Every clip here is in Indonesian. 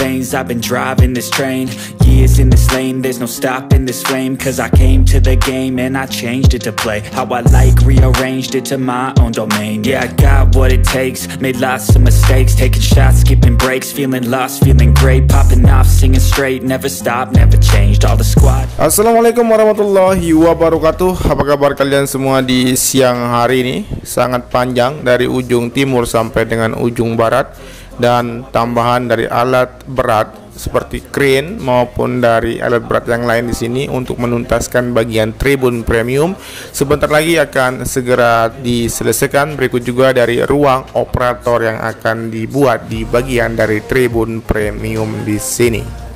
lanes, I've been driving this train. Years in this lane, there's no stopping this flame. Cause I came to the game and I changed it to play how I like, rearranged it to my own domain. Yeah, I got what it takes, made lots of mistakes, taking shots, skipping breaks, feeling lost, feeling great, popping off, singing straight, never stop, never changed, all the squad. Assalamualaikum warahmatullahi wabarakatuh. Apa kabar kalian semua di siang hari ini? Sangat panjang dari ujung timur sampai dengan ujung barat, dan tambahan dari alat berat seperti crane maupun dari alat berat yang lain di sini untuk menuntaskan bagian tribun premium. Sebentar lagi akan segera diselesaikan. Berikut juga dari ruang operator yang akan dibuat di bagian dari tribun premium di sini.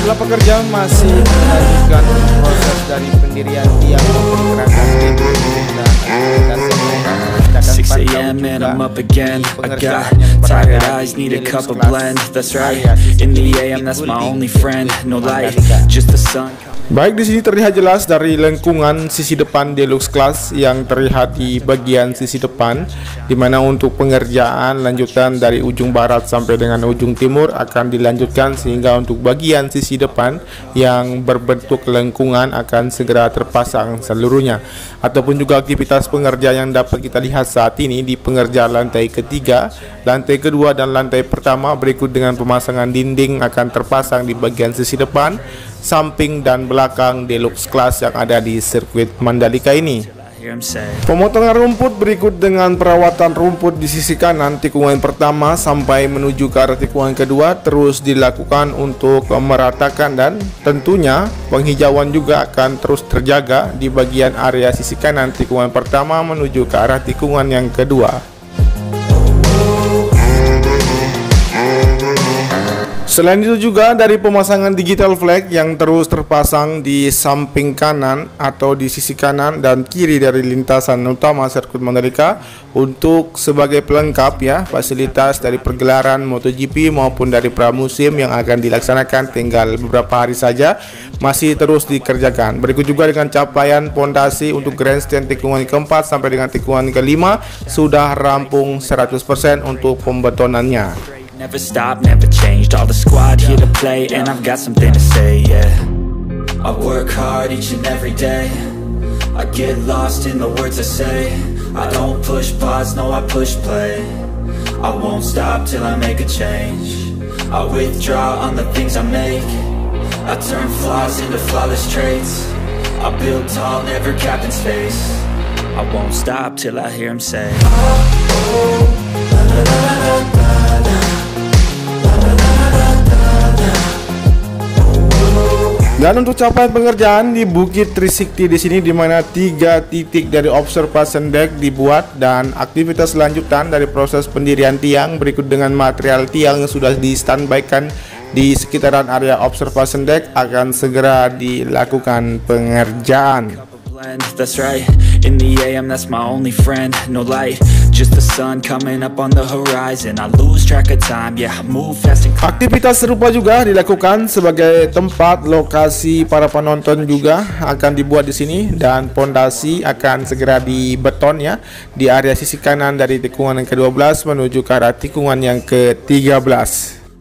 Jumlah pekerja masih melanjutkan proses dari pendirian tiang pergerakan dan 6 a.m. and I'm up again. I got tired eyes, need a cup of blend. That's right, in the AM that's my only friend. No light, just the sun. Baik, di sini terlihat jelas dari lengkungan sisi depan Deluxe Class yang terlihat di bagian sisi depan, dimana untuk pengerjaan lanjutan dari ujung barat sampai dengan ujung timur akan dilanjutkan, sehingga untuk bagian sisi depan yang berbentuk lengkungan akan segera terpasang seluruhnya. Ataupun juga aktivitas pengerjaan yang dapat kita lihat saat ini di pengerjaan lantai ketiga, lantai kedua dan lantai pertama, berikut dengan pemasangan dinding akan terpasang di bagian sisi depan, samping dan belakang Deluxe Class yang ada di sirkuit Mandalika ini. Pemotongan rumput berikut dengan perawatan rumput di sisi kanan tikungan pertama sampai menuju ke arah tikungan kedua terus dilakukan untuk meratakan, dan tentunya penghijauan juga akan terus terjaga di bagian area sisi kanan tikungan pertama menuju ke arah tikungan yang kedua. Selain itu juga dari pemasangan digital flag yang terus terpasang di samping kanan atau di sisi kanan dan kiri dari lintasan utama sirkuit Mandalika untuk sebagai pelengkap ya fasilitas dari pergelaran MotoGP maupun dari pramusim yang akan dilaksanakan tinggal beberapa hari saja masih terus dikerjakan. Berikut juga dengan capaian pondasi untuk grandstand tikungan keempat sampai dengan tikungan kelima sudah rampung 100% untuk pembetonannya. Never stop, never changed, all the squad here to play, and I've got something to say, yeah. I work hard each and every day, I get lost in the words I say, I don't push pause, no I push play, I won't stop till I make a change, I withdraw on the things I make, I turn flaws into flawless traits, I build tall, never capped in space, I won't stop till I hear him say, oh, la, la, la, la, la. Dan untuk capaian pengerjaan di Bukit 360 di sini, di mana 3 titik dari observation deck dibuat, dan aktivitas lanjutan dari proses pendirian tiang berikut dengan material tiang yang sudah di standby-kan di sekitaran area observation deck akan segera dilakukan pengerjaan. That's right, in the AM that's my only friend. No light, just the sun coming up on the horizon. I lose track of time, yeah, I move fast and aktivitas serupa juga dilakukan sebagai tempat lokasi para penonton juga akan dibuat di sini, dan pondasi akan segera dibeton ya di area sisi kanan dari tikungan yang ke-12 menuju ke arah tikungan yang ke-13.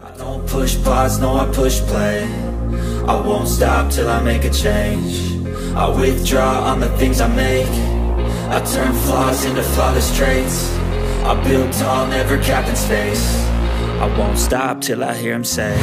I don't push pause, no I push play, I won't stop till I make a change, I withdraw on the things I make, I turn flaws into flawless traits, I build tall, never capped in space, I won't stop till I hear him say,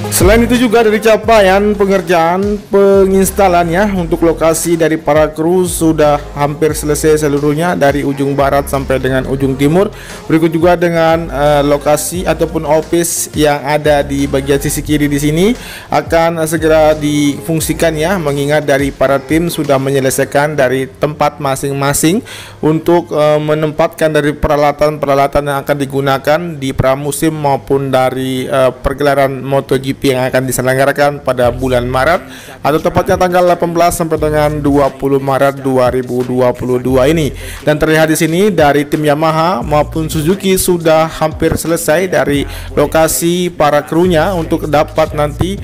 Selain itu juga dari capaian pengerjaan penginstalannya untuk lokasi dari para kru sudah hampir selesai seluruhnya dari ujung barat sampai dengan ujung timur. Berikut juga dengan lokasi ataupun office yang ada di bagian sisi kiri di sini akan segera difungsikan ya, mengingat dari para tim sudah menyelesaikan dari tempat masing-masing untuk menempatkan dari peralatan-peralatan yang akan digunakan di pramusim maupun dari pergelaran pergelaran MotoGP yang akan diselenggarakan pada bulan Maret atau tepatnya tanggal 18 sampai dengan 20 Maret 2022 ini. Dan terlihat di sini dari tim Yamaha maupun Suzuki sudah hampir selesai dari lokasi para krunya untuk dapat nanti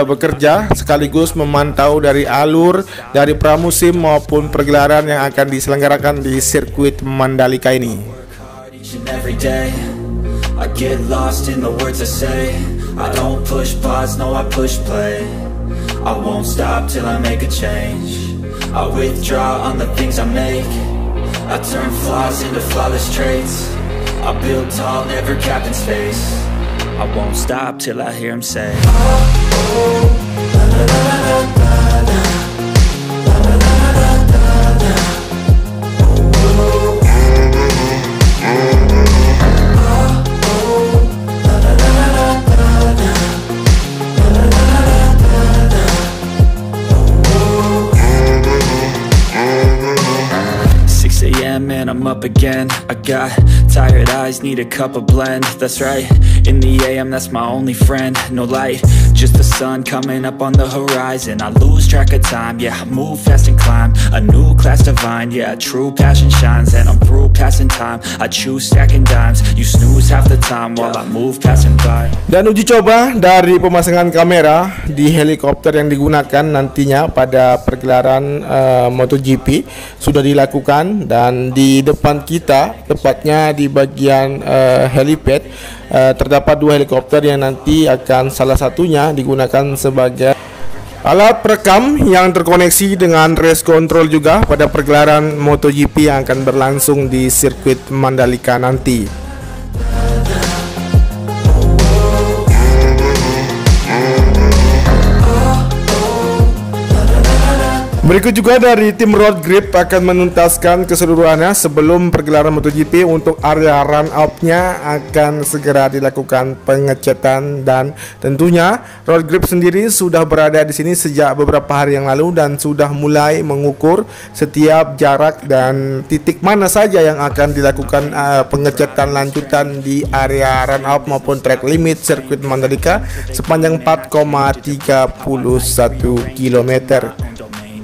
bekerja sekaligus memantau dari alur dari pramusim maupun pergelaran yang akan diselenggarakan di sirkuit Mandalika ini. Every day I get lost in the words I say. I don't push pause, no I push play. I won't stop till I make a change. I withdraw on the things I make. I turn flaws into flawless traits. I build tall, never capped in space. I won't stop till I hear him say, oh, oh, la, la, la, la, la, la. And I'm up again. I got tired eyes, need a cup of blend. That's right, in the AM, that's my only friend. No light, just the sun coming up on the horizon. I lose track of time, yeah, I move fast and climb a new class divine, yeah, true passion shines. And I'm through passing time, I choose stacking dimes. You snooze half the time while I move passing by. Dan uji coba dari pemasangan kamera di helikopter yang digunakan nantinya pada pergelaran MotoGP sudah dilakukan. Dan di depan kita, tepatnya di bagian helipad, terdapat dua helikopter yang nanti akan salah satunya digunakan sebagai alat perekam yang terkoneksi dengan race control juga pada pergelaran MotoGP yang akan berlangsung di sirkuit Mandalika nanti. Berikut juga dari tim Road Grip akan menuntaskan keseluruhannya sebelum pergelaran MotoGP. Untuk area run up-nya akan segera dilakukan pengecetan, dan tentunya Road Grip sendiri sudah berada di sini sejak beberapa hari yang lalu dan sudah mulai mengukur setiap jarak dan titik mana saja yang akan dilakukan pengecetan lanjutan di area run up maupun track limit sirkuit Mandalika sepanjang 4,31 km.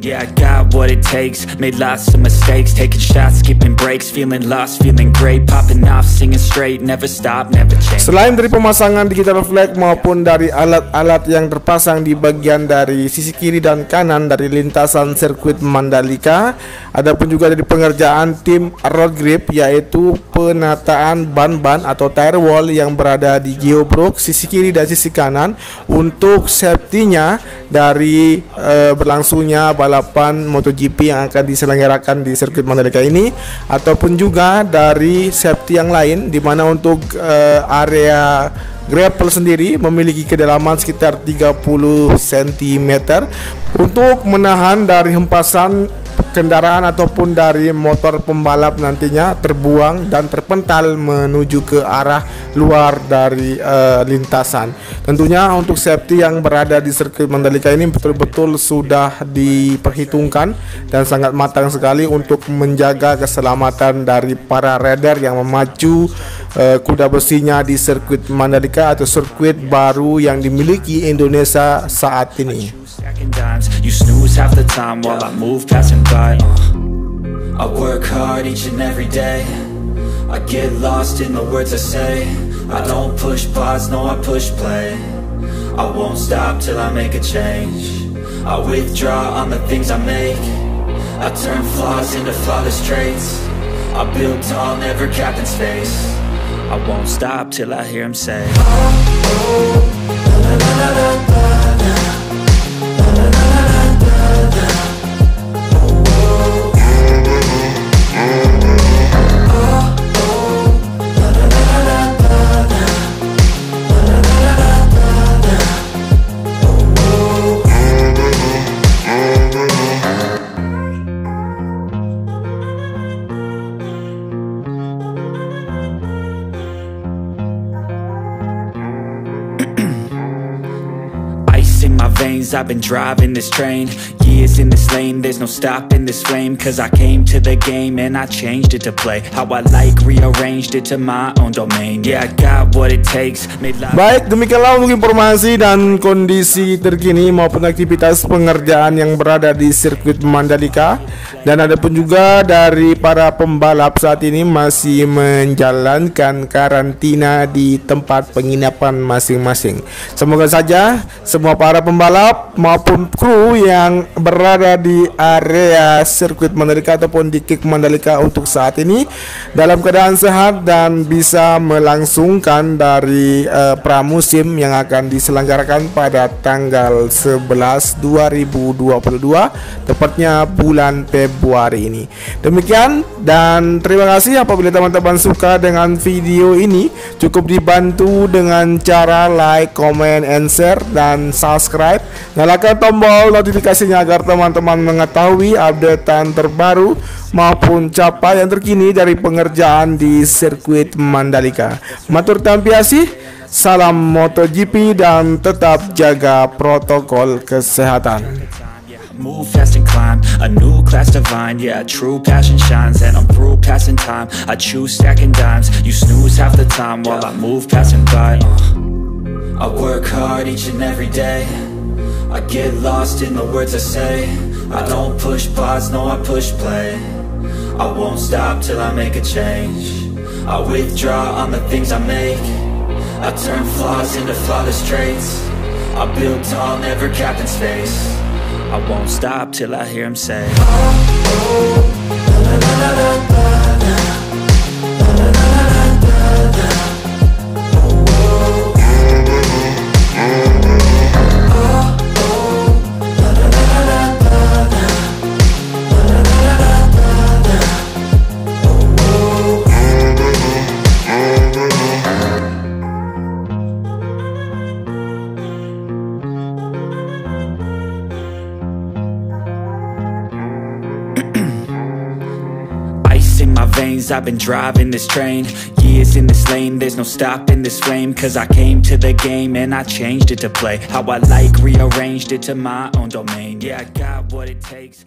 Yeah, I got what it takes. Made lots of mistakes, taking shots, skipping breaks, feeling lost, feeling great, popping off, singing straight, never stop, never change. Selain dari pemasangan digital flag maupun dari alat-alat yang terpasang di bagian dari sisi kiri dan kanan dari lintasan sirkuit Mandalika, ada pun juga dari pengerjaan tim Road Grip, yaitu penataan ban-ban atau tire wall yang berada di geobrok sisi kiri dan sisi kanan untuk safety-nya dari berlangsungnya balapan MotoGP yang akan diselenggarakan di sirkuit Mandalika ini, ataupun juga dari safety yang lain, di mana untuk area gravel sendiri memiliki kedalaman sekitar 30 cm untuk menahan dari hempasan kendaraan ataupun dari motor pembalap nantinya terbuang dan terpental menuju ke arah luar dari lintasan. Tentunya untuk safety yang berada di sirkuit Mandalika ini betul-betul sudah diperhitungkan dan sangat matang sekali untuk menjaga keselamatan dari para rider yang memacu kuda besinya di sirkuit Mandalika atau sirkuit baru yang dimiliki Indonesia saat ini. You snooze half the time while I move passing by. I work hard each and every day. I get lost in the words I say. I don't push pause, no I push play. I won't stop till I make a change. I withdraw on the things I make. I turn flaws into flawless traits. I build tall, never capped in space. I won't stop till I hear him say, oh, oh, la, la, la, la, la, la. I've been driving this train Years in this lane, there's no stopping this flame. Cause I came to the game and I changed it to play how I like, rearranged it to my own domain. Yeah, I got what it takes, made life. Baik, demikianlah untuk informasi dan kondisi terkini maupun aktivitas pengerjaan yang berada di sirkuit Mandalika. Dan ada pun juga dari para pembalap saat ini masih menjalankan karantina di tempat penginapan masing-masing. Semoga saja semua para pembalap maupun kru yang berada di area sirkuit Mandalika ataupun di Kick Mandalika untuk saat ini dalam keadaan sehat dan bisa melangsungkan dari pramusim yang akan diselenggarakan pada tanggal 11 2022 tepatnya bulan Februari ini. Demikian dan terima kasih. Apabila teman-teman suka dengan video ini, cukup dibantu dengan cara like, comment, and share dan subscribe. Nyalakan tombol notifikasinya agar teman-teman mengetahui updatean terbaru maupun capaian terkini dari pengerjaan di sirkuit Mandalika. Matur tampiasi, salam MotoGP dan tetap jaga protokol kesehatan. Move fast and climb, a new class divine. Yeah, true passion shines and I'm through passing time. I choose stacking dimes, you snooze half the time while I move passing by. I work hard each and every day, I get lost in the words I say. I don't push pause, no I push play. I won't stop till I make a change. I withdraw on the things I make, I turn flaws into flawless traits. I build tall, never capped in space. I won't stop till I hear him say, oh, oh, la, la, la, la, la, la. In my veins, I've been driving this train. Years in this lane, there's no stopping this flame. Cause I came to the game and I changed it to play how I like, rearranged it to my own domain. Yeah, I got what it takes.